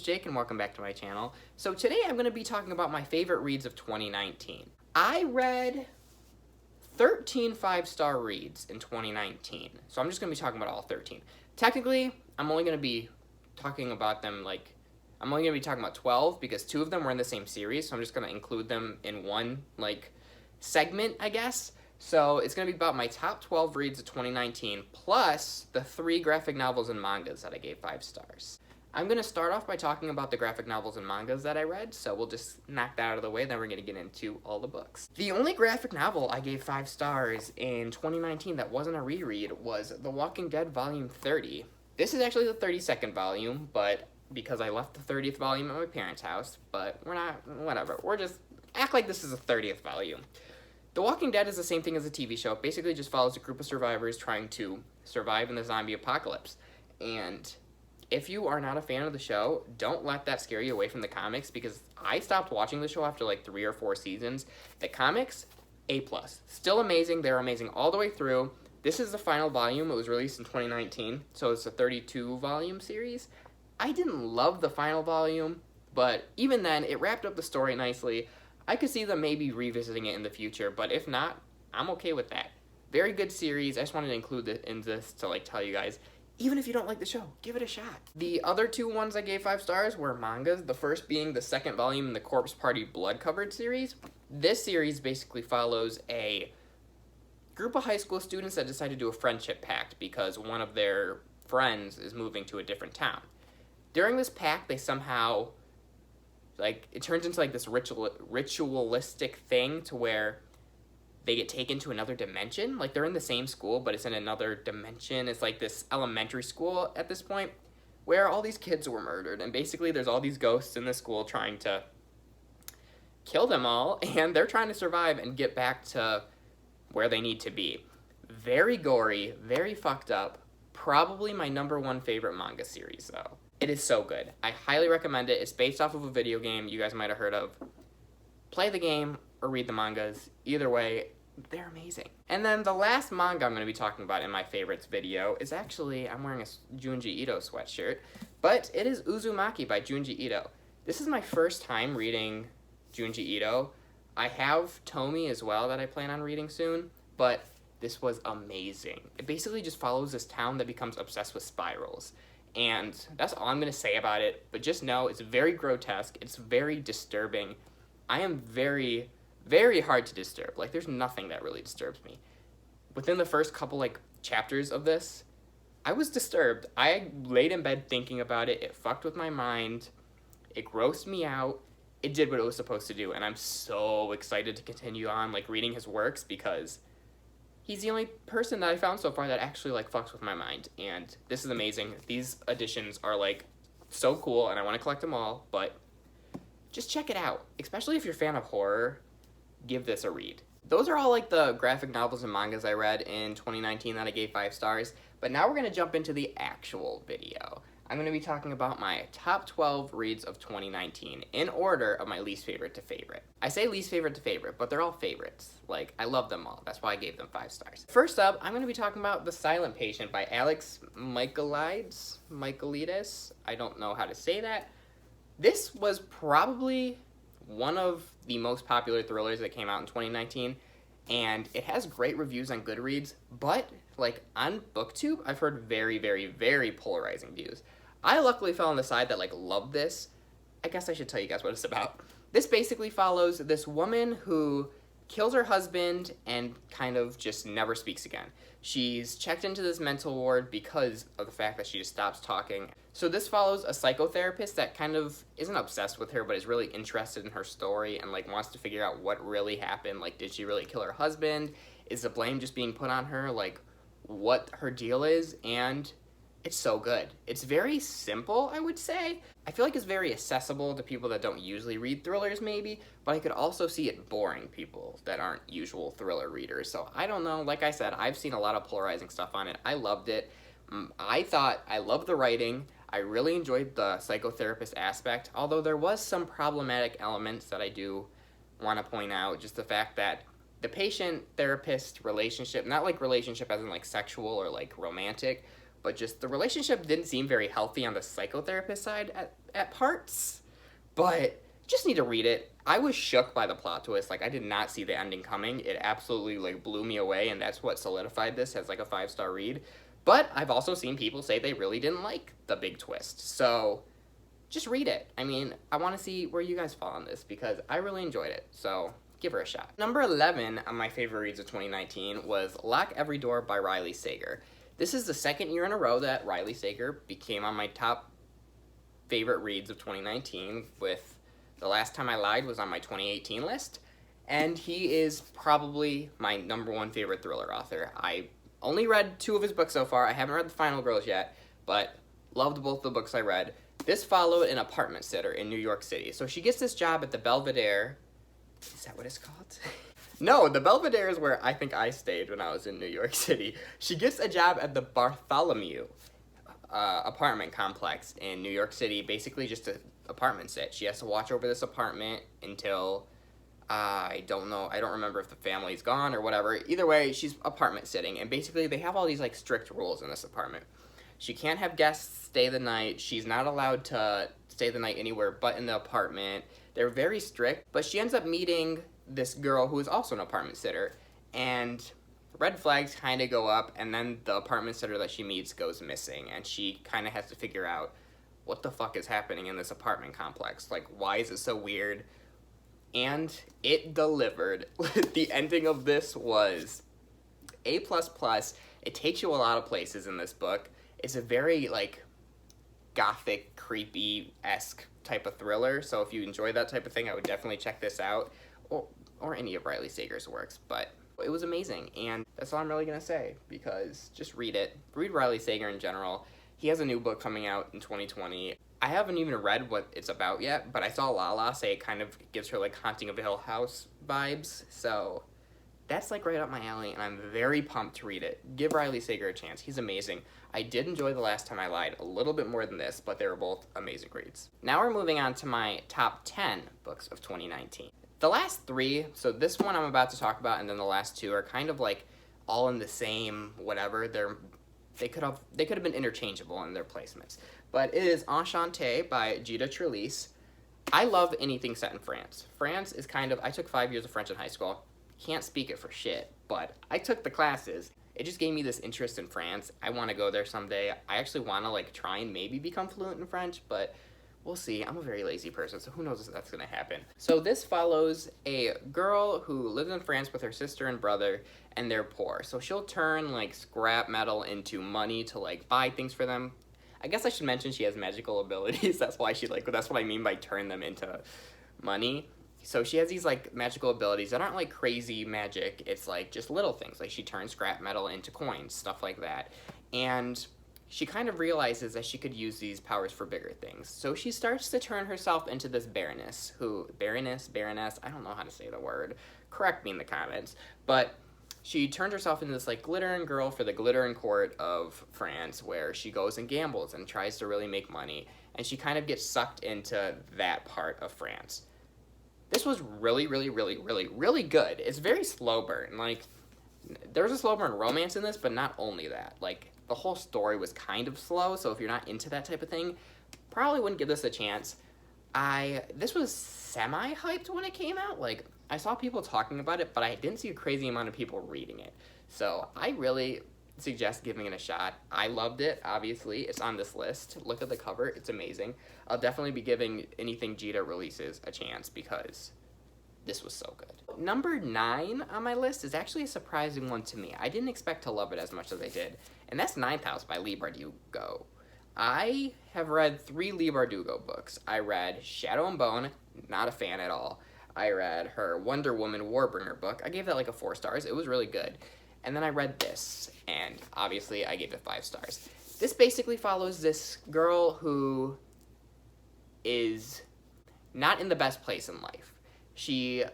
Jake and welcome back to my channel. So today I'm going to be talking about my favorite reads of 2019. I read 13 5-star reads in 2019, so I'm just going to be talking about all 13. Technically, I'm only going to be talking about them I'm only going to be talking about 12 because 2 of them were in the same series, so I'm just going to include them in one segment, I guess. So it's going to be about my top 12 reads of 2019 plus the 3 graphic novels and mangas that I gave 5 stars. I'm going to start off by talking about the graphic novels and mangas that I read, so we'll just knock that out of the way, then we're going to get into all the books. The only graphic novel I gave 5 stars in 2019 that wasn't a reread was The Walking Dead Volume 30. This is actually the 32nd volume, but because I left the 30th volume at my parents' house, but we're not, whatever, we're just, act like this is the 30th volume. The Walking Dead is the same thing as a TV show. It basically just follows a group of survivors trying to survive in the zombie apocalypse. And if you are not a fan of the show, don't let that scare you away from the comics, because I stopped watching the show after 3 or 4 seasons. The comics, A+. Still amazing. They're amazing all the way through. This is the final volume. It was released in 2019, so it's a 32-volume series. I didn't love the final volume, but even then, it wrapped up the story nicely. I could see them maybe revisiting it in the future, but if not, I'm okay with that. Very good series. I just wanted to include it in this to tell you guys, even if you don't like the show, give it a shot. The other 2 ones I gave 5 stars were mangas, the first being the 2nd volume in the Corpse Party Blood Covered series. This series basically follows a group of high school students that decide to do a friendship pact because one of their friends is moving to a different town. During this pact, they somehow, it turns into this ritualistic thing to where they get taken to another dimension. They're in the same school, but it's in another dimension. It's this elementary school at this point where all these kids were murdered. And basically there's all these ghosts in the school trying to kill them all. And they're trying to survive and get back to where they need to be. Very gory, very fucked up. Probably my #1 favorite manga series, though. It is so good. I highly recommend it. It's based off of a video game you guys might have heard of. Play the game or read the mangas. Either way, they're amazing. And then the last manga I'm going to be talking about in my favorites video is actually, I'm wearing a Junji Ito sweatshirt, but it is Uzumaki by Junji Ito. This is my first time reading Junji Ito. I have Tomi as well that I plan on reading soon, but this was amazing. It basically just follows this town that becomes obsessed with spirals. And that's all I'm going to say about it, but just know it's very grotesque, it's very disturbing. I am very, very hard to disturb. There's nothing that really disturbs me. Within the first couple, chapters of this, I was disturbed. I laid in bed thinking about it, it fucked with my mind, it grossed me out, it did what it was supposed to do, and I'm so excited to continue on, reading his works, because he's the only person that I found so far that actually, fucks with my mind, and this is amazing. These editions are, so cool, and I want to collect them all, but just check it out. Especially if you're a fan of horror, give this a read. Those are all, the graphic novels and mangas I read in 2019 that I gave 5 stars, but now we're going to jump into the actual video. I'm going to be talking about my top 12 reads of 2019 in order of my least favorite to favorite. I say least favorite to favorite, but they're all favorites. I love them all. That's why I gave them 5 stars. First up, I'm going to be talking about The Silent Patient by Alex Michaelides. I don't know how to say that. This was probably one of the most popular thrillers that came out in 2019, and it has great reviews on Goodreads, but on BookTube, I've heard very, very, very polarizing views. I luckily fell on the side that loved this. I guess I should tell you guys what it's about. This basically follows this woman who kills her husband and kind of just never speaks again. She's checked into this mental ward because of the fact that she just stops talking. So this follows a psychotherapist that kind of isn't obsessed with her, but is really interested in her story and wants to figure out what really happened. Did she really kill her husband? Is the blame just being put on her? What her deal is, and it's so good. It's very simple, I would say. I feel like it's very accessible to people that don't usually read thrillers, maybe, but I could also see it boring people that aren't usual thriller readers. So I don't know. Like I said, I've seen a lot of polarizing stuff on it. I loved it. I loved the writing. I really enjoyed the psychotherapist aspect, although there was some problematic elements that I do want to point out. Just the fact that the patient-therapist relationship, not relationship as in sexual or romantic, but just the relationship didn't seem very healthy on the psychotherapist side at parts. But just need to read it. I was shook by the plot twist. Like, I did not see the ending coming. It absolutely, like, blew me away, and that's what solidified this as, like, a 5-star read. But I've also seen people say they really didn't like the big twist. So just read it. I mean, I want to see where you guys fall on this because I really enjoyed it. So give her a shot. Number 11 on my favorite reads of 2019 was Lock Every Door by Riley Sager. This is the second year in a row that Riley Sager became on my top favorite reads of 2019, with The Last Time I Lied was on my 2018 list, and he is probably my number one favorite thriller author. I only read 2 of his books so far. I haven't read The Final Girls yet, but loved both the books I read. This followed an apartment sitter in New York City. So she gets this job at the Belvedere. Is that what it's called? No, the Belvedere is where I think I stayed when I was in New York City. She gets a job at the Bartholomew apartment complex in New York City, basically just an apartment sit. She has to watch over this apartment until, I don't know, I don't remember if the family's gone or whatever. Either way, she's apartment sitting, and basically they have all these, like, strict rules in this apartment. She can't have guests stay the night. She's not allowed to stay the night anywhere but in the apartment. They're very strict, but she ends up meeting this girl who is also an apartment sitter, and red flags kind of go up, and then the apartment sitter that she meets goes missing, and she kind of has to figure out what the fuck is happening in this apartment complex. Like, why is it so weird? And it delivered. The ending of this was A++. It takes you a lot of places in this book. It's a very, like, gothic, creepy-esque type of thriller, so if you enjoy that type of thing, I would definitely check this out, or any of Riley Sager's works. But it was amazing, and that's all I'm really going to say, because just read it. Read Riley Sager in general. He has a new book coming out in 2020. I haven't even read what it's about yet, but I saw Lala say it kind of gives her, like, Haunting of Hill House vibes, so that's, like, right up my alley, and I'm very pumped to read it. Give Riley Sager a chance. He's amazing. I did enjoy The Last Time I Lied a little bit more than this, but they were both amazing reads. Now we're moving on to my top 10 books of 2019. The last 3, so this one I'm about to talk about, and then the last 2 are kind of, like, all in the same whatever. They could have been interchangeable in their placements. But it is Onshantae by Gita Trelease. I love anything set in France. France is kind of, I took 5 years of French in high school. Can't speak it for shit, but I took the classes. It just gave me this interest in France. I want to go there someday. I actually want to, like, try and maybe become fluent in French, but we'll see. I'm a very lazy person, so who knows if that's going to happen. So this follows a girl who lives in France with her sister and brother, and they're poor. So she'll turn, like, scrap metal into money to, like, buy things for them. I guess I should mention she has magical abilities. That's why she, like, that's what I mean by turn them into money. So she has these, like, magical abilities that aren't, like, crazy magic. It's, like, just little things. Like, she turns scrap metal into coins, stuff like that. And she kind of realizes that she could use these powers for bigger things. So she starts to turn herself into this baroness, baroness, I don't know how to say the word. Correct me in the comments. But she turned herself into this, like, glittering girl for the glittering court of France, where she goes and gambles and tries to really make money. And she kind of gets sucked into that part of France. This was really, really, really, really, really good. It's very slow burn. Like, there's a slow burn romance in this, but not only that. Like, the whole story was kind of slow, so if you're not into that type of thing, probably wouldn't give this a chance. This was semi-hyped when it came out. Like, I saw people talking about it, but I didn't see a crazy amount of people reading it. So I really suggest giving it a shot. I loved it, obviously. It's on this list. Look at the cover. It's amazing. I'll definitely be giving anything Gita releases a chance because this was so good. Number 9 on my list is actually a surprising one to me. I didn't expect to love it as much as I did, and that's Ninth House by Leigh Bardugo. I have read 3 Leigh Bardugo books. I read Shadow and Bone, not a fan at all. I read her Wonder Woman Warbringer book. I gave that like a 4 stars. It was really good. And then I read this, and obviously I gave it 5 stars. This basically follows this girl who is not in the best place in life. She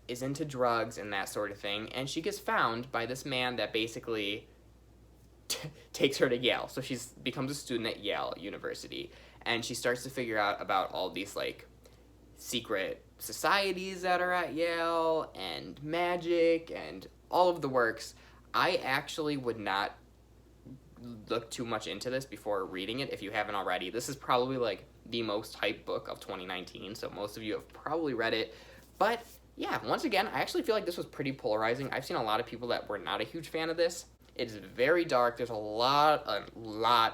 is into drugs and that sort of thing, and she gets found by this man that basically takes her to Yale. So she becomes a student at Yale University, and she starts to figure out about all these, like, secret societies that are at Yale, and magic, and all of the works. I actually would not look too much into this before reading it if you haven't already. This is probably like the most hyped book of 2019, so most of you have probably read it. But yeah, once again, I actually feel like this was pretty polarizing. I've seen a lot of people that were not a huge fan of this. It's very dark. There's a lot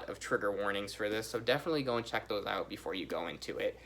of trigger warnings for this, so definitely go and check those out before you go into it.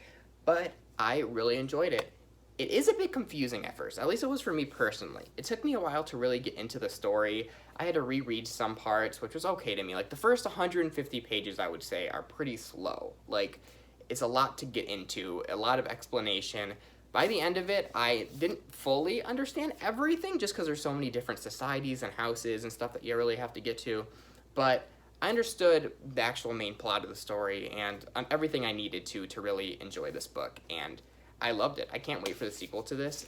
But I really enjoyed it. It is a bit confusing at first, at least it was for me personally. It took me a while to really get into the story. I had to reread some parts, which was okay to me. Like, the first 150 pages, I would say, are pretty slow. Like, it's a lot to get into, a lot of explanation. By the end of it, I didn't fully understand everything, just because there's so many different societies and houses and stuff that you really have to get to. But I understood the actual main plot of the story and everything I needed to really enjoy this book, and I loved it. I can't wait for the sequel to this.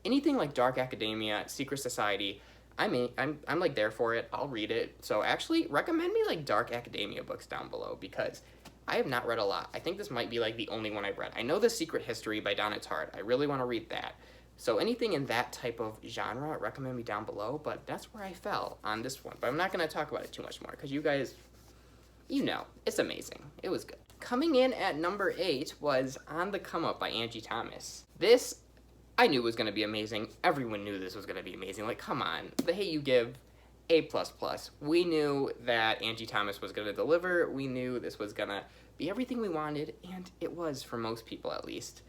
Anything like Dark Academia, Secret Society, I'm like there for it. I'll read it. So actually, recommend me like Dark Academia books down below, because I have not read a lot. I think this might be like the only one I've read. I know The Secret History by Donna Tartt. I really want to read that. So anything in that type of genre, recommend me down below, but that's where I fell on this one. But I'm not going to talk about it too much more, because you guys, you know, it's amazing. It was good. Coming in at number 8 was On the Come Up by Angie Thomas. This, I knew was going to be amazing. Everyone knew this was going to be amazing. Like, come on. The Hate You Give, A++. We knew that Angie Thomas was going to deliver. We knew this was going to be everything we wanted, and it was, for most people at least.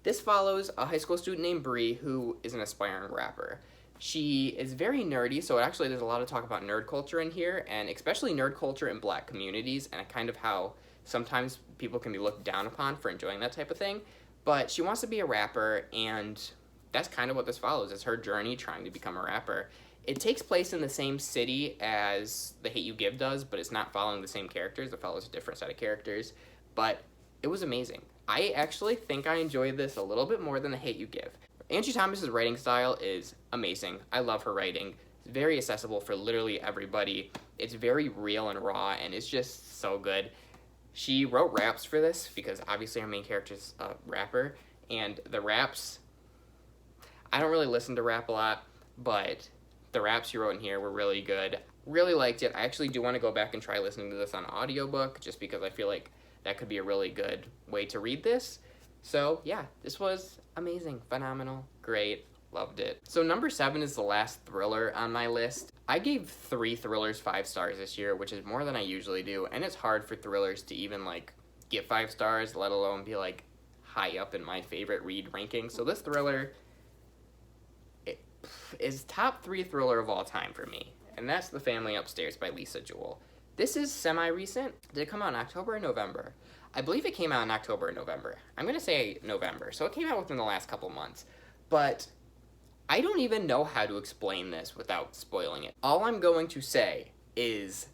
This follows a high school student named Bree, who is an aspiring rapper. She is very nerdy, so actually there's a lot of talk about nerd culture in here, and especially nerd culture in Black communities, and kind of how sometimes people can be looked down upon for enjoying that type of thing. But she wants to be a rapper, and that's kind of what this follows. It's her journey trying to become a rapper. It takes place in the same city as The Hate You Give does, but it's not following the same characters. It follows a different set of characters. But it was amazing. I actually think I enjoyed this a little bit more than The Hate You Give. Angie Thomas's writing style is amazing. I love her writing. It's very accessible for literally everybody. It's very real and raw, and it's just so good. She wrote raps for this, because obviously our main character's a rapper, and the raps, I don't really listen to rap a lot, but the raps she wrote in here were really good. Really liked it. I actually do want to go back and try listening to this on audiobook, just because I feel like that could be a really good way to read this. So yeah, this was amazing, phenomenal, great, loved it. So number 7 is the last thriller on my list. I gave 3 thrillers 5 stars this year, which is more than I usually do, and it's hard for thrillers to even like get 5 stars, let alone be like high up in my favorite read ranking. So this thriller is top 3 thriller of all time for me, and that's The Family Upstairs by Lisa Jewell. This is semi-recent. Did it come out in October or November? I believe it came out in October or November. I'm going to say November, so it came out within the last couple months. But I don't even know how to explain this without spoiling it. All I'm going to say is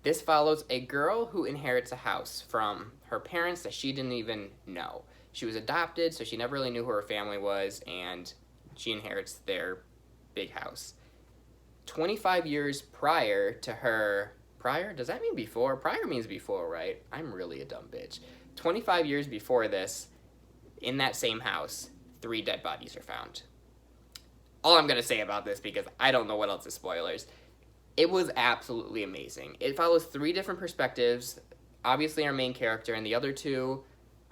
this follows a girl who inherits a house from her parents that she didn't even know. She was adopted, so she never really knew who her family was, and she inherits their big house. 25 years prior to her... Prior? Does that mean before? Prior means before, right? I'm really a dumb bitch. 25 years before this, in that same house, 3 dead bodies are found. All I'm going to say about this, because I don't know what else is spoilers, it was absolutely amazing. It follows 3 different perspectives. Obviously our main character, and the other 2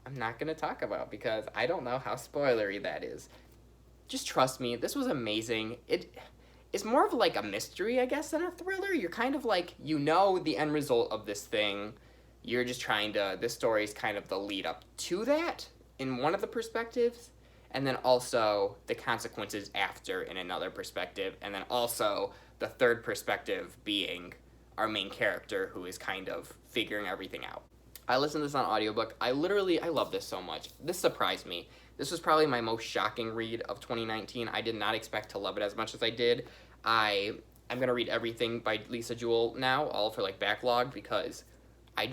I'm not going to talk about, because I don't know how spoilery that is. Just trust me, this was amazing. It's more of like a mystery, I guess, than a thriller. You're kind of like, you know the end result of this thing. You're just trying to, this story is kind of the lead up to that in one of the perspectives, and then also the consequences after in another perspective, and then also the third perspective being our main character who is kind of figuring everything out. I listened to this on audiobook. I love this so much. This surprised me. This was probably my most shocking read of 2019. I did not expect to love it as much as I did. I'm going to read everything by Lisa Jewell now, all for like backlog, because I'm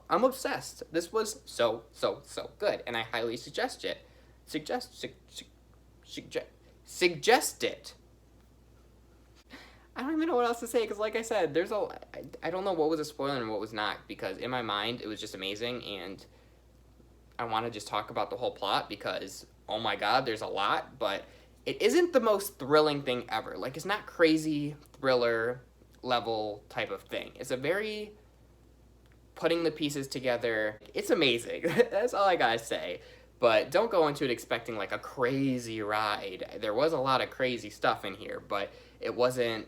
obsessed. This was so good, and I highly suggest it. Suggest it. I don't even know what else to say, because like I said, I don't know what was a spoiler and what was not, because in my mind, it was just amazing, and I want to just talk about the whole plot, because, oh my god, there's a lot, but it isn't the most thrilling thing ever. Like, it's not crazy thriller level type of thing. It's a very putting the pieces together. It's amazing. That's all I gotta say. But don't go into it expecting like a crazy ride. There was a lot of crazy stuff in here, but it wasn't,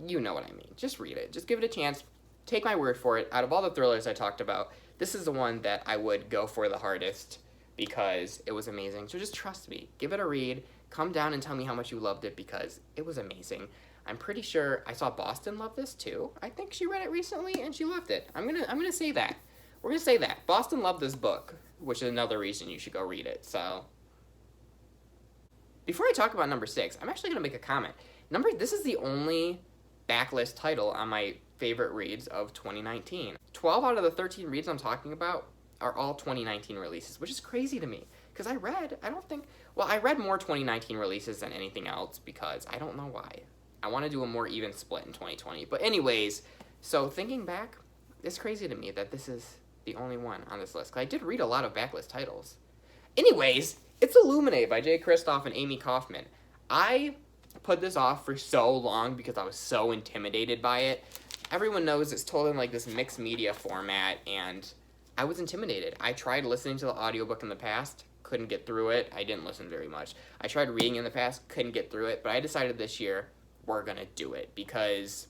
you know what I mean. Just read it. Just give it a chance. Take my word for it. Out of all the thrillers I talked about, this is the one that I would go for the hardest because it was amazing. So just trust me. Give it a read. Come down and tell me how much you loved it because it was amazing. I'm pretty sure I saw Boston love this too. I think she read it recently and she loved it. I'm gonna say that. We're gonna say that. Boston loved this book, which is another reason you should go read it. So before I talk about number 6, I'm actually gonna make a comment. This is the only backlist title on my favorite reads of 2019. 12 out of the 13 reads I'm talking about are all 2019 releases, which is crazy to me. Because I read more 2019 releases than anything else because I don't know why. I want to do a more even split in 2020. But anyways, so thinking back, it's crazy to me that this is the only one on this list. Because I did read a lot of backlist titles. Anyways, it's Illuminae by Jay Kristoff and Amy Kaufman. I put this off for so long because I was so intimidated by it. Everyone knows it's told in like this mixed media format, and I was intimidated. I tried listening to the audiobook in the past, couldn't get through it. I didn't listen very much. I tried reading in the past, couldn't get through it, but I decided this year we're gonna do it because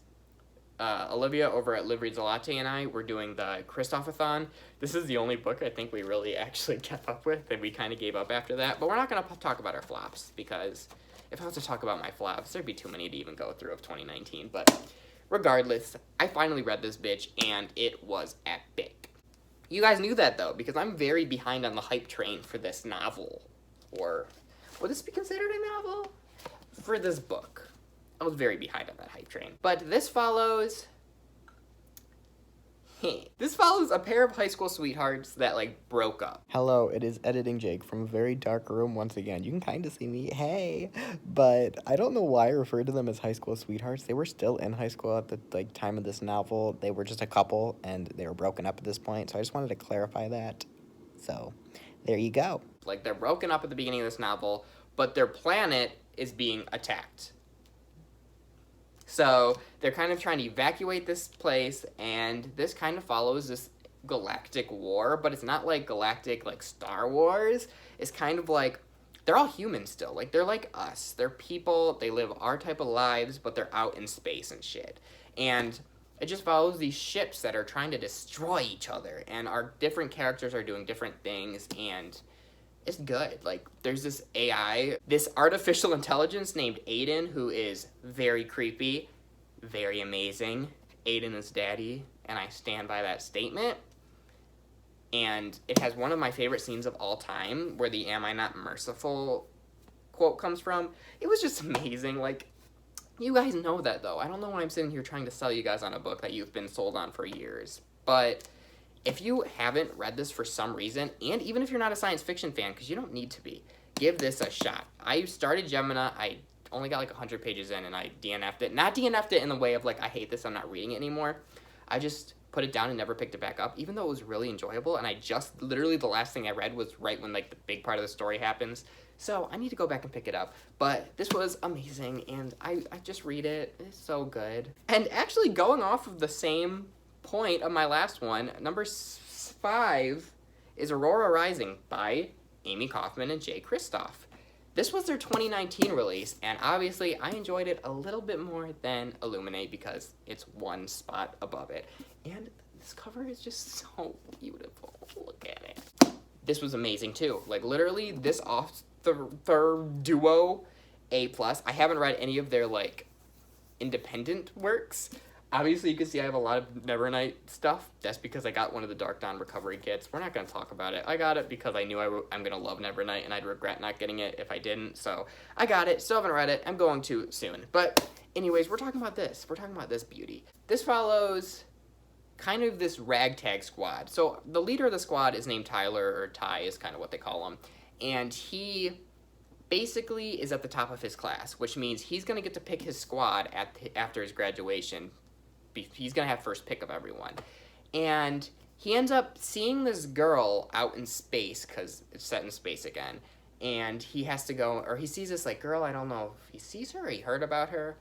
Olivia over at Liv Reads a Latte and I were doing the Kristoffathon. This is the only book I think we really actually kept up with, and we kind of gave up after that. But we're not gonna talk about our flops because if I was to talk about my flops, there'd be too many to even go through of 2019. But regardless, I finally read this bitch, and it was epic. You guys knew that, though, because I'm very behind on the hype train for this novel. Or would this be considered a novel? For this book. I was very behind on that hype train. But this follows... This follows a pair of high school sweethearts that, like, broke up. Hello, it is Editing Jake from a very dark room once again. You can kind of see me, hey! But I don't know why I refer to them as high school sweethearts. They were still in high school at the time of this novel. They were just a couple, and they were broken up at this point, so I just wanted to clarify that. So, there you go. Like, they're broken up at the beginning of this novel, but their planet is being attacked. So they're kind of trying to evacuate this place, and this kind of follows this galactic war, but it's not like galactic like Star Wars. It's kind of like they're all human still. Like, they're like us. They're people. They live our type of lives, but they're out in space and shit. And it just follows these ships that are trying to destroy each other, and our different characters are doing different things, and it's good. Like, there's this AI, this artificial intelligence named Aiden, who is very creepy, very amazing. Aiden is daddy, and I stand by that statement. And it has one of my favorite scenes of all time, where the "Am I not merciful" quote comes from. It was just amazing. Like, you guys know that, though. I don't know why I'm sitting here trying to sell you guys on a book that you've been sold on for years. But if you haven't read this for some reason, and even if you're not a science fiction fan, because you don't need to be, give this a shot. I started Gemina, I only got like 100 pages in, and I DNF'd it. Not DNF'd it in the way of like, I hate this, I'm not reading it anymore. I just put it down and never picked it back up, even though it was really enjoyable, and I just, literally the last thing I read was right when like the big part of the story happens. So I need to go back and pick it up. But this was amazing, and I just read it. It's so good. And actually going off of the same point of my last one, number 5 is Aurora Rising by Amy Kaufman and Jay Kristoff. This was their 2019 release, and obviously I enjoyed it a little bit more than Illuminae because it's one spot above it. And this cover is just so beautiful. Look at it. This was amazing too. Like, literally, this author duo, A+. I haven't read any of their like independent works. Obviously, you can see I have a lot of Nevernight stuff. That's because I got one of the Dark Dawn recovery kits. We're not going to talk about it. I got it because I knew I'm going to love Nevernight, and I'd regret not getting it if I didn't. So I got it. Still haven't read it. I'm going to soon. But anyways, we're talking about this. We're talking about this beauty. This follows kind of this ragtag squad. So the leader of the squad is named Tyler, or Ty is kind of what they call him. And he basically is at the top of his class, which means he's going to get to pick his squad after his graduation. He's going to have first pick of everyone. And he ends up seeing this girl out in space, because it's set in space again. And he has to go, or he sees this, like, girl, I don't know if he sees her or he heard about her.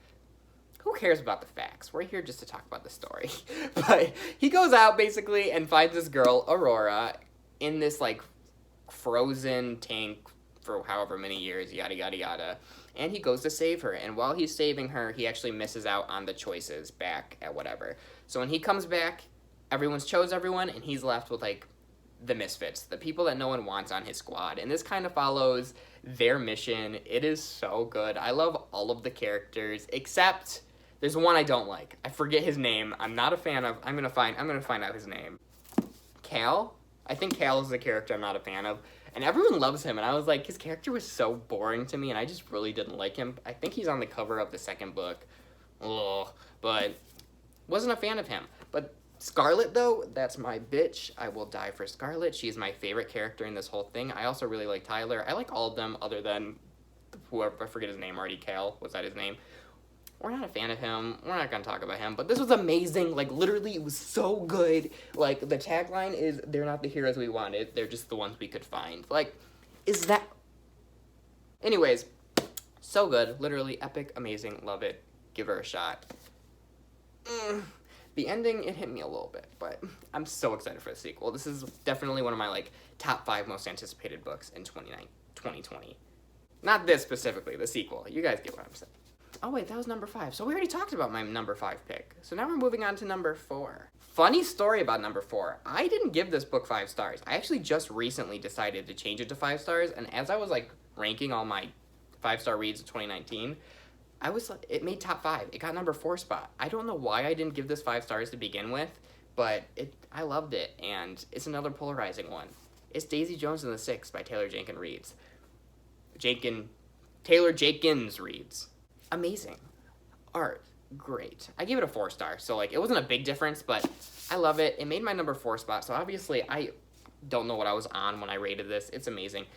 who cares about the facts? We're here just to talk about the story. But he goes out basically and finds this girl, Aurora, in this like frozen tank for however many years, yada yada yada. And he goes to save her. And while he's saving her, he actually misses out on the choices back at whatever. So when he comes back, everyone's chose everyone, and he's left with like the misfits, the people that no one wants on his squad. And this kind of follows their mission. It is so good. I love all of the characters except there's one I don't like. I forget his name. I'm not a fan of. I'm gonna find out his name. Cal? I think Cal is the character I'm not a fan of. And everyone loves him, and I was like, his character was so boring to me, and I just really didn't like him. I think he's on the cover of the second book. Ugh, but wasn't a fan of him. But Scarlet, though, that's my bitch. I will die for Scarlet. She's my favorite character in this whole thing. I also really like Tyler. I like all of them other than whoever, I forget his name already, Cal. Was that his name? We're not a fan of him. We're not going to talk about him. But this was amazing. Like, literally, it was so good. Like, the tagline is, they're not the heroes we wanted. They're just the ones we could find. Like, is that... Anyways, so good. Literally epic, amazing, love it. Give her a shot. The ending, it hit me a little bit. But I'm so excited for the sequel. This is definitely one of my, like, top 5 most anticipated books in 2020. Not this specifically, the sequel. You guys get what I'm saying. Oh wait, that was number 5. So we already talked about my number 5 pick. So now we're moving on to number 4. Funny story about number 4. I didn't give this book 5 stars. I actually just recently decided to change it to 5 stars. And as I was like ranking all my 5-star reads of 2019, it made top 5. It got number 4 spot. I don't know why I didn't give this 5 stars to begin with, but I loved it. And it's another polarizing one. It's Daisy Jones and the Six by Taylor Jenkins Reads. Taylor Jenkins Reads. Amazing. Art, great. I gave it a 4 star, so like it wasn't a big difference, but I love it. It made my number 4 spot, so obviously I don't know what I was on when I rated this. It's amazing.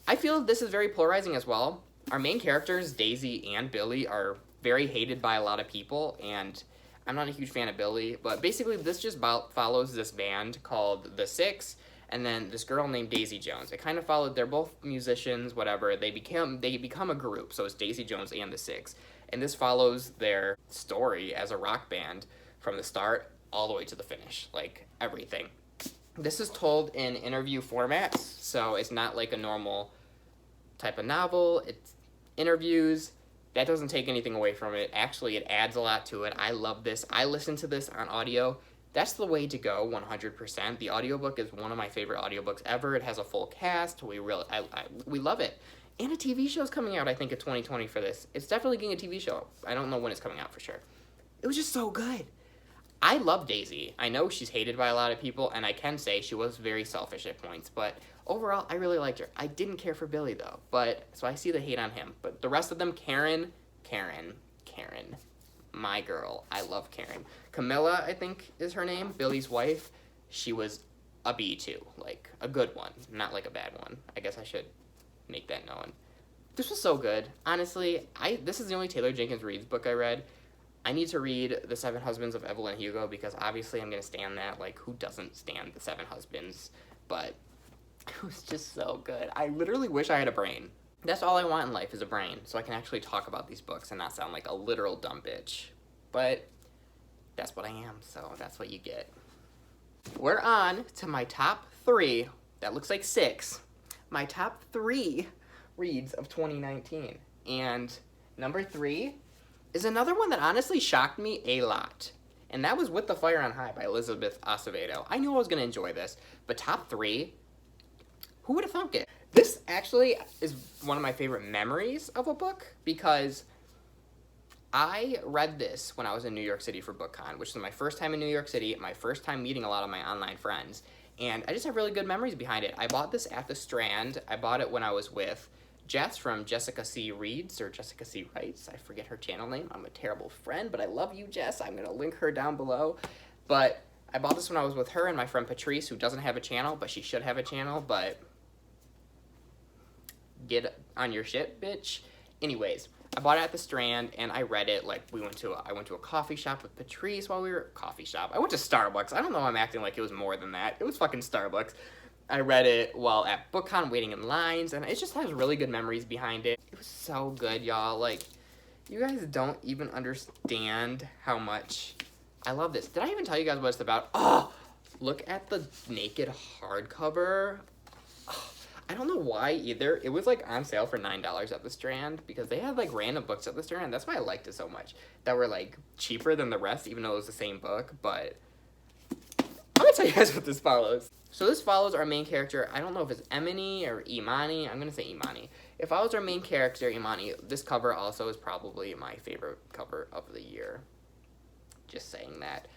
I feel this is very polarizing as well. Our main characters, Daisy and Billy, are very hated by a lot of people, and I'm not a huge fan of Billy, but basically this just follows this band called The Six, and then this girl named Daisy Jones. It kind of followed, they're both musicians, whatever. They become a group, so it's Daisy Jones and the Six. And this follows their story as a rock band from the start all the way to the finish, like everything. This is told in interview formats, so it's not like a normal type of novel. It's interviews. That doesn't take anything away from it. Actually, it adds a lot to it. I love this. I listen to this on audio. That's the way to go, 100%. The audiobook is one of my favorite audiobooks ever. It has a full cast. We love it. And a TV show's coming out, I think, in 2020 for this. It's definitely getting a TV show. I don't know when it's coming out for sure. It was just so good. I love Daisy. I know she's hated by a lot of people, and I can say she was very selfish at points, but overall, I really liked her. I didn't care for Billy, though, so I see the hate on him. But the rest of them, Karen. My girl. I love Karen. Camilla, I think, is her name. Billy's wife. She was a B too. Like, a good one. Not like a bad one. I guess I should make that known. This was so good. Honestly, this is the only Taylor Jenkins Reads book I read. I need to read The Seven Husbands of Evelyn Hugo because obviously I'm going to stand that. Like, who doesn't stand The Seven Husbands? But it was just so good. I literally wish I had a brain. That's all I want in life is a brain, so I can actually talk about these books and not sound like a literal dumb bitch. But that's what I am, so that's what you get. We're on to my top 3. That looks like 6. My top 3 reads of 2019. And number 3 is another one that honestly shocked me a lot. And that was With the Fire on High by Elizabeth Acevedo. I knew I was going to enjoy this, but top 3, who would have thunk it? This actually is one of my favorite memories of a book because I read this when I was in New York City for BookCon, which was my first time in New York City, my first time meeting a lot of my online friends, and I just have really good memories behind it. I bought this at the Strand. I bought it when I was with Jess from Jessica C. Reads, or Jessica C. Writes. I forget her channel name. I'm a terrible friend, but I love you, Jess. I'm going to link her down below. But I bought this when I was with her and my friend Patrice, who doesn't have a channel, but she should have a channel, but get on your shit, bitch. Anyways, I bought it at the Strand, and I read it, like, I went to a coffee shop with Patrice while we were, I went to Starbucks. I don't know why I'm acting like it was more than that. It was fucking Starbucks. I read it while at BookCon waiting in lines, and it just has really good memories behind it. It was so good, y'all. Like, You guys don't even understand how much I love this. Did I even tell you guys what it's about? Oh, look at the naked hardcover. Oh, I don't know why either. It was like on sale for $9 at the Strand because they had like random books at the Strand. That's why I liked it so much. That were like cheaper than the rest, even though it was the same book. But I'm gonna tell you guys what this follows. So this follows our main character. I don't know if it's Emini or Imani. I'm gonna say Imani. It follows our main character, Imani. This cover also is probably my favorite cover of the year. Just saying that.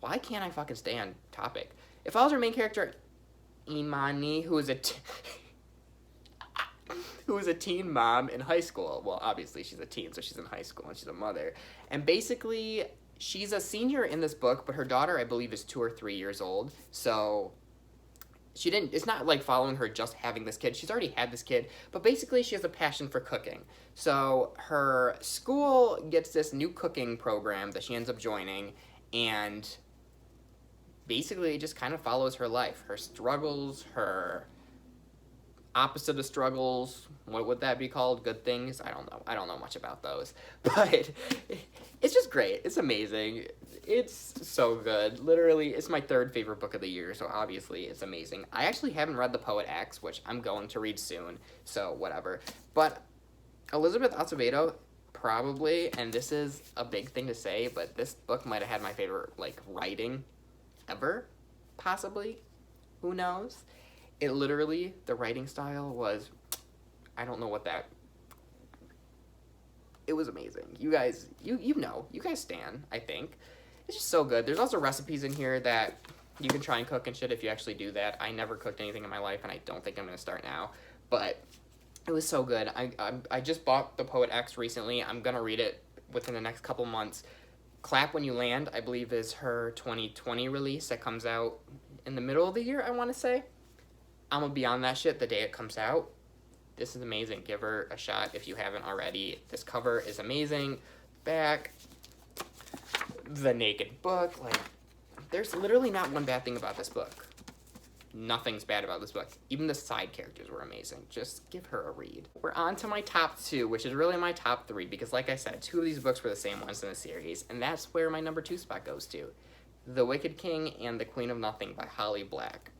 Why can't I fucking stay on topic? It follows our main character, Imani, who is a teen mom in high school. Well, obviously she's a teen, so she's in high school and she's a mother. And basically, she's a senior in this book, but her daughter, I believe, is 2 or 3 years old. So it's not like following her just having this kid. She's already had this kid, but basically she has a passion for cooking. So her school gets this new cooking program that she ends up joining, and basically it just kind of follows her life, her struggles, her opposite of struggles. What would that be called? Good things? I don't know much about those, but it's just great. It's amazing. It's so good. Literally, it's my 3rd favorite book of the year, so obviously it's amazing. I actually haven't read The Poet X, which I'm going to read soon, so whatever. But Elizabeth Acevedo, probably, and this is a big thing to say, but this book might have had my favorite, like, writing ever, possibly. Who knows? It literally, the writing style was, I don't know what that, it was amazing. You guys, you know, you guys stan, I think. It's just so good. There's also recipes in here that you can try and cook and shit if you actually do that. I never cooked anything in my life, and I don't think I'm going to start now. But it was so good. I just bought The Poet X recently. I'm going to read it within the next couple months. Clap When You Land, I believe, is her 2020 release that comes out in the middle of the year, I want to say. I'm going to be on that shit the day it comes out. This is amazing. Give her a shot if you haven't already. This cover is amazing. Back. The naked book. Like, there's literally not one bad thing about this book. Nothing's bad about this book. Even the side characters were amazing. Just give her a read. We're on to my top 2, which is really my top 3, because like I said, 2 of these books were the same ones in the series, and that's where my number 2 spot goes to. The Wicked King and The Queen of Nothing by Holly Black.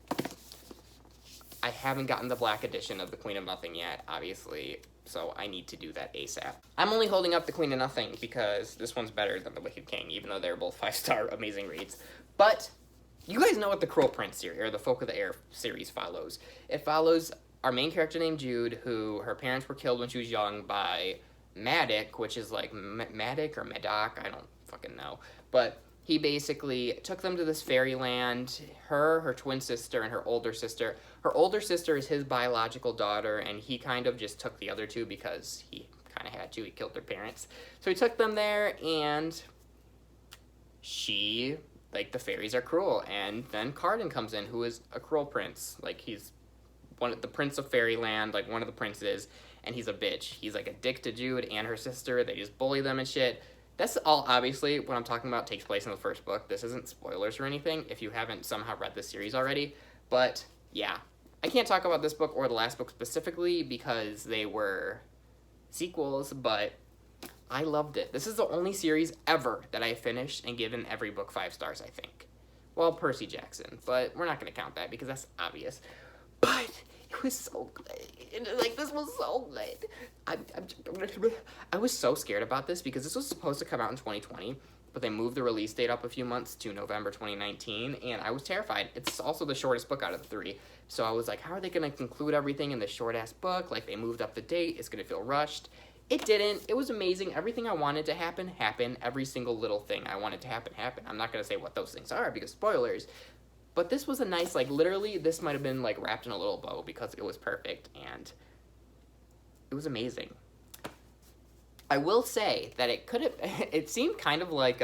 I haven't gotten the black edition of The Queen of Nothing yet, obviously, so I need to do that ASAP. I'm only holding up The Queen of Nothing because this one's better than The Wicked King, even though they're both 5-star amazing reads. But you guys know what the Cruel Prince series, or the Folk of the Air series follows. It follows our main character named Jude, who her parents were killed when she was young by Maddock, which is like Maddock or Maddock, I don't fucking know. But he basically took them to this fairyland, her twin sister, and her older sister. Her older sister is his biological daughter, and he kind of just took the other 2 because he kind of had to. He killed their parents. So he took them there, and the fairies are cruel. And then Cardan comes in, who is a cruel prince. Like, he's the prince of fairyland, like one of the princes, and he's a bitch. He's like a dick to Jude and her sister. They just bully them and shit. That's all, obviously, what I'm talking about takes place in the first book. This isn't spoilers or anything if you haven't somehow read this series already. But, yeah. I can't talk about this book or the last book specifically because they were sequels, but I loved it. This is the only series ever that I finished and given every book 5 stars, I think. Well, Percy Jackson, but we're not going to count that because that's obvious. But it was so good. Like, this was so good. I was so scared about this because this was supposed to come out in 2020, but they moved the release date up a few months to November 2019, and I was terrified. It's also the shortest book out of the 3, so I was like, how are they going to conclude everything in this short-ass book? Like, they moved up the date. It's going to feel rushed. It didn't. It was amazing. Everything I wanted to happen, happened. Every single little thing I wanted to happen, happened. I'm not going to say what those things are because spoilers. But this was a nice, like, literally, this might have been, like, wrapped in a little bow because it was perfect, and it was amazing. I will say that it could have, it seemed kind of like,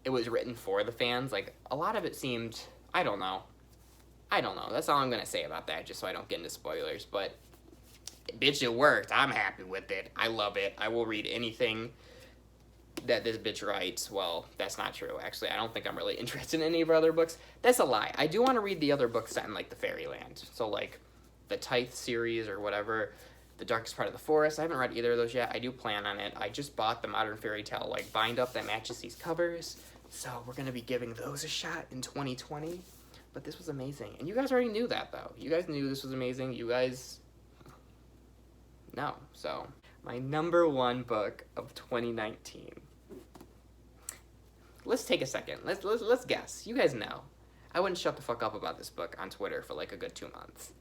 it was written for the fans. Like, a lot of it seemed, I don't know. That's all I'm going to say about that, just so I don't get into spoilers. But, bitch, it worked. I'm happy with it. I love it. I will read anything that this bitch writes. Well, that's not true, actually. I don't think I'm really interested in any of her other books. That's a lie. I do want to read the other books set in, like, the fairyland. So, like, the Tithe series or whatever. The Darkest Part of the Forest. I haven't read either of those yet. I do plan on it. I just bought the Modern Fairy Tale like bind up that matches these covers. So we're going to be giving those a shot in 2020. But this was amazing. And you guys already knew that, though. You guys knew this was amazing. You guys know. So my number one book of 2019. Let's take a second. Let's guess. You guys know. I wouldn't shut the fuck up about this book on Twitter for like a good 2 months.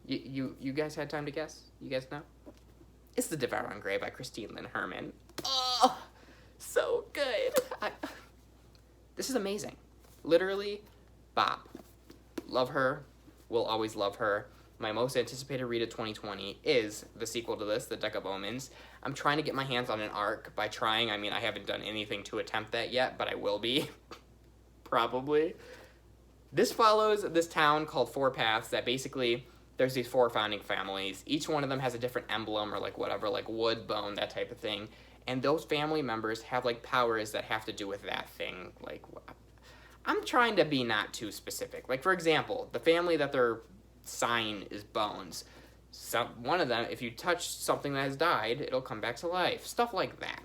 You guys had time to guess? You guys know? It's The Devouring Grey by Christine Lynn Herman. Oh, so good. This is amazing. Literally, bop. Love her. Will always love her. My most anticipated read of 2020 is the sequel to this, The Deck of Omens. I'm trying to get my hands on an arc. By trying, I mean I haven't done anything to attempt that yet, but I will be. Probably. This follows this town called Four Paths that basically, there's these 4 founding families. Each one of them has a different emblem or like whatever, like wood, bone, that type of thing. And those family members have like powers that have to do with that thing. Like, I'm trying to be not too specific. Like, for example, the family that their sign is bones. One of them, if you touch something that has died, it'll come back to life. Stuff like that.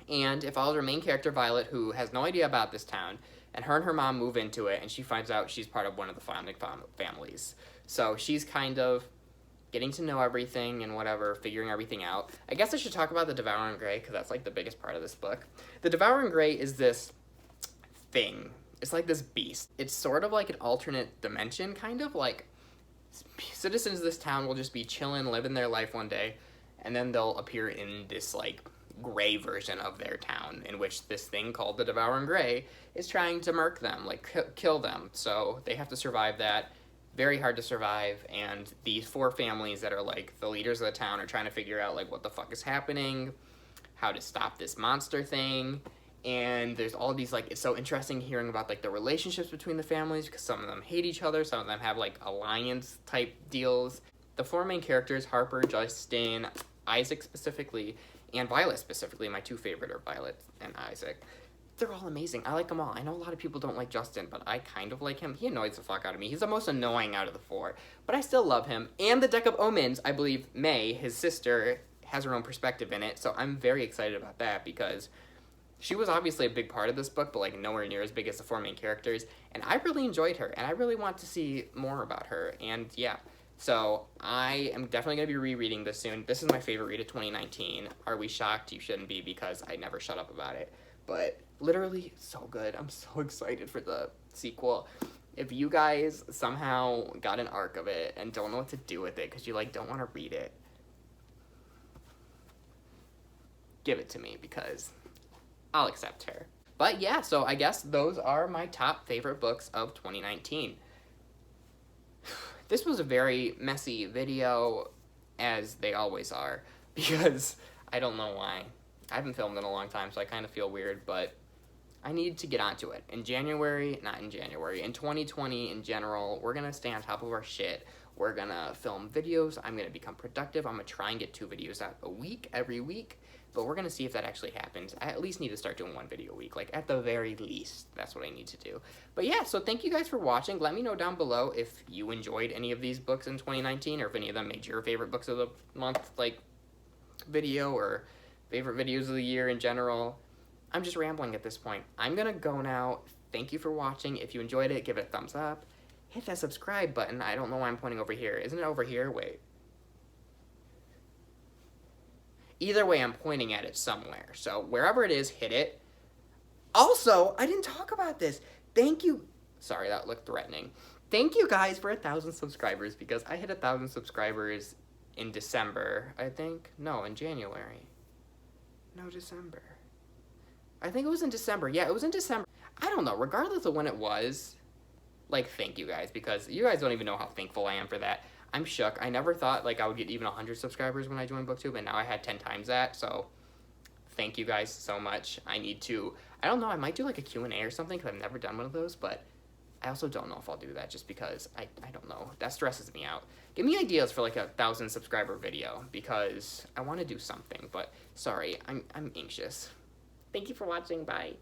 And it follows our main character, Violet, who has no idea about this town. And her mom move into it, and she finds out she's part of one of the founding families. So she's kind of getting to know everything and whatever, figuring everything out. I guess I should talk about The Devouring Grey, because that's like the biggest part of this book. The Devouring Grey is this thing. It's like this beast. It's sort of like an alternate dimension, kind of. Like, citizens of this town will just be chilling, living their life one day, and then they'll appear in this, like, gray version of their town, in which this thing called the Devouring Grey is trying to murk them, like kill them. So they have to survive that. Very hard to survive, and these 4 families that are like the leaders of the town are trying to figure out like what the fuck is happening, how to stop this monster thing. And there's all these, like, it's so interesting hearing about like the relationships between the families, because some of them hate each other, some of them have like alliance type deals. The 4 main characters, Harper, Justin, Isaac specifically, and Violet specifically, my 2 favorite are Violet and Isaac. They're all amazing. I like them all. I know a lot of people don't like Justin, but I kind of like him. He annoys the fuck out of me. He's the most annoying out of the 4, but I still love him. And the Deck of Omens, I believe May, his sister, has her own perspective in it, so I'm very excited about that, because she was obviously a big part of this book, but like nowhere near as big as the 4 main characters, and I really enjoyed her, and I really want to see more about her, and yeah. So I am definitely going to be rereading this soon. This is my favorite read of 2019. Are we shocked? You shouldn't be, because I never shut up about it. But literally so good. I'm so excited for the sequel. If you guys somehow got an arc of it and don't know what to do with it because you like don't want to read it, give it to me, because I'll accept her. But yeah, so I guess those are my top favorite books of 2019. This was a very messy video, as they always are, because I don't know why. I haven't filmed in a long time, so I kind of feel weird, but I need to get onto it. In 2020 in general, we're going to stay on top of our shit. We're going to film videos. I'm going to become productive. I'm going to try and get 2 videos out a week, every week, but we're going to see if that actually happens. I at least need to start doing 1 video a week, like at the very least. That's what I need to do. But yeah, so thank you guys for watching. Let me know down below if you enjoyed any of these books in 2019, or if any of them made your favorite books of the month, like, video, or favorite videos of the year in general. I'm just rambling at this point. I'm gonna go now. Thank you for watching. If you enjoyed it, give it a thumbs up. Hit that subscribe button. I don't know why I'm pointing over here. Isn't it over here? Wait. Either way, I'm pointing at it somewhere. So wherever it is, hit it. Also, I didn't talk about this. Thank you. Sorry, that looked threatening. Thank you guys for 1,000 subscribers, because I hit 1,000 subscribers in December, I think. No, in January. No, December. I think it was in December. Yeah, it was in December. I don't know. Regardless of when it was, like, thank you guys, because you guys don't even know how thankful I am for that. I'm shook. I never thought, like, I would get even 100 subscribers when I joined BookTube, and now I had 10 times that, so thank you guys so much. I need to, I don't know, I might do, like, a Q&A or something, because I've never done one of those, but I also don't know if I'll do that, just because I don't know. That stresses me out. Give me ideas for, like, 1,000 subscriber video, because I want to do something, but sorry, I'm anxious. Thank you for watching. Bye.